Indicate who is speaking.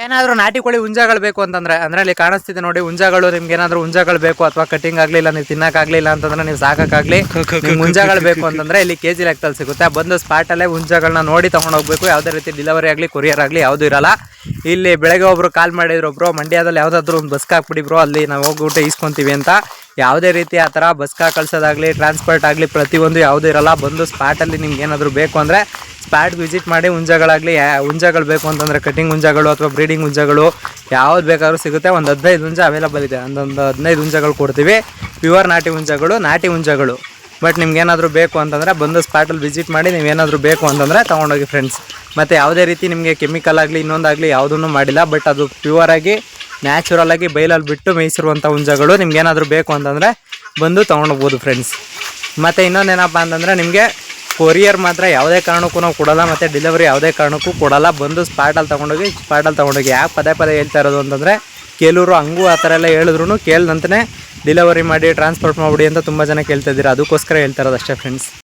Speaker 1: ಏನಾದರೂ ನಾಟಿ ಕೋಳಿ ಹುಂಜಗಳು ಬೇಕು ಅಂತಂದ್ರೆ ಅಂದ್ರೆ ಅಲ್ಲಿ ಕಾಣಿಸ್ತಿದೆ ನೋಡಿ ಹುಂಜಗಳು ನಿಮ್ಗೆ ಏನಾದರೂ ಹುಂಜಗಳು ಬೇಕು ಅಥವಾ ಕಟಿಂಗ್ ಆಗಲಿಲ್ಲ ನೀವು ತಿನ್ನಕ್ಕಾಗಲಿಲ್ಲ ಅಂತಂದ್ರೆ ನೀವು ಸಾಕಾಗಲಿ ಹುಂಜಗಳು ಬೇಕು ಅಂತಂದ್ರೆ ಇಲ್ಲಿ ಕೆಜಿ ಲೆಕ್ಕದಲ್ಲಿ ಸಿಗುತ್ತೆ ಬಂದು ಸ್ಪಾಟಲ್ಲೇ ಹುಂಜಗಳನ್ನ ನೋಡಿ ತೊಗೊಂಡು ಹೋಗ್ಬೇಕು ಯಾವುದೇ ರೀತಿ ಡೆಲಿವರಿ ಆಗಲಿ ಕೊರಿಯರ್ ಆಗಲಿ ಯಾವುದೂ ಇರಲ್ಲ ಇಲ್ಲಿ ಬೆಳಗ್ಗೆ ಒಬ್ರು ಕಾಲ್ ಮಾಡಿದ್ರು ಬ್ರೋ ಮಂಡ್ಯದಲ್ಲಿ ಯಾವುದಾದ್ರೂ ಒಂದು ಬಸ್ಗೆ ಹಾಕ್ಬಿಡಿ ಬ್ರೋ ಅಲ್ಲಿ ನಾವು ಹೋಗ್ಬಿಟ್ಟು ಈಸ್ಕೊತೀವಿ ಅಂತ ಯಾವುದೇ ರೀತಿ ಆ ಥರ ಬಸ್ಗೆ ಕಳ್ಸೋದಾಗಲಿ ಟ್ರಾನ್ಸ್ಪೋರ್ಟ್ ಆಗಲಿ ಪ್ರತಿಯೊಂದು ಯಾವುದೂ ಇರಲ್ಲ ಬಂದು ಸ್ಪಾಟಲ್ಲಿ ನಿಮ್ಗೆ ಏನಾದರೂ ಬೇಕು ಅಂದರೆ ಸ್ಪಾಟ್ಗೆ ವಿಸಿಟ್ ಮಾಡಿ ಹುಂಜಗಳಾಗಲಿ ಹುಂಜಗಳು ಬೇಕು ಅಂತಂದರೆ ಕಟಿಂಗ್ ಹುಂಜಗಳು ಅಥವಾ ಬ್ರೀಡಿಂಗ್ ಹುಂಜಗಳು ಯಾವ್ದು ಬೇಕಾದ್ರೂ ಸಿಗುತ್ತೆ ಒಂದು 15 ಹುಂಜ ಅವೈಲಬಲ್ ಇದೆ ಒಂದೊಂದು 15 ಹುಂಜಗಳು ಕೊಡ್ತೀವಿ ಪ್ಯೂರ್ ನಾಟಿ ಹುಂಜಗಳು ಬಟ್ ನಿಮ್ಗೆ ಏನಾದರೂ ಬೇಕು ಅಂತಂದರೆ ಬಂದು ಸ್ಪಾಟಲ್ಲಿ ವಿಸಿಟ್ ಮಾಡಿ ನೀವೇನಾದರೂ ಬೇಕು ಅಂತಂದರೆ ತೊಗೊಂಡೋಗಿ ಫ್ರೆಂಡ್ಸ್ ಮತ್ತು ಯಾವುದೇ ರೀತಿ ನಿಮಗೆ ಕೆಮಿಕಲ್ ಆಗಲಿ ಇನ್ನೊಂದಾಗಲಿ ಯಾವುದೂ ಮಾಡಿಲ್ಲ ಬಟ್ ಅದು ಪ್ಯೂರಾಗಿ ನ್ಯಾಚುರಲಾಗಿ ಬೈಲಲ್ಲಿ ಬಿಟ್ಟು ಮೇಯಿಸಿರುವಂಥ ಹುಂಜಗಳು ನಿಮ್ಗೆ ಏನಾದರೂ ಬೇಕು ಅಂತಂದರೆ ಬಂದು ತೊಗೊಂಡೋಗ್ಬೋದು ಫ್ರೆಂಡ್ಸ್ ಮತ್ತು ಇನ್ನೊಂದೇನಪ್ಪ ಅಂತಂದರೆ ನಿಮಗೆ ಕೊರಿಯರ್ ಮಾತ್ರ ಯಾವುದೇ ಕಾರಣಕ್ಕೂ ನಾವು ಕೊಡೋಲ್ಲ ಮತ್ತು ಡೆಲಿವರಿ ಯಾವುದೇ ಕಾರಣಕ್ಕೂ ಕೊಡೋಲ್ಲ ಬಂದು ಸ್ಪಾಟಲ್ಲಿ ತೊಗೊಂಡೋಗಿ ಯಾಕೆ ಪದೇ ಹೇಳ್ತಾ ಇರೋದು ಅಂತಂದರೆ ಕೆಲವರು ಹಂಗೂ ಆ ಥರ ಎಲ್ಲ ಹೇಳಿದ್ರು ಕೇಳ್ದಂತಲೇ ಡೆಲಿವರಿ ಮಾಡಿ ಟ್ರಾನ್ಸ್ಪೋರ್ಟ್ ಮಾಡಿಬಿಡಿ ಅಂತ ತುಂಬ ಜನ ಕೇಳ್ತಾ ಇದ್ದೀರಾ ಅದಕ್ಕೋಸ್ಕರ ಹೇಳ್ತಾ ಇರೋದು ಅಷ್ಟೇ ಫ್ರೆಂಡ್ಸ್.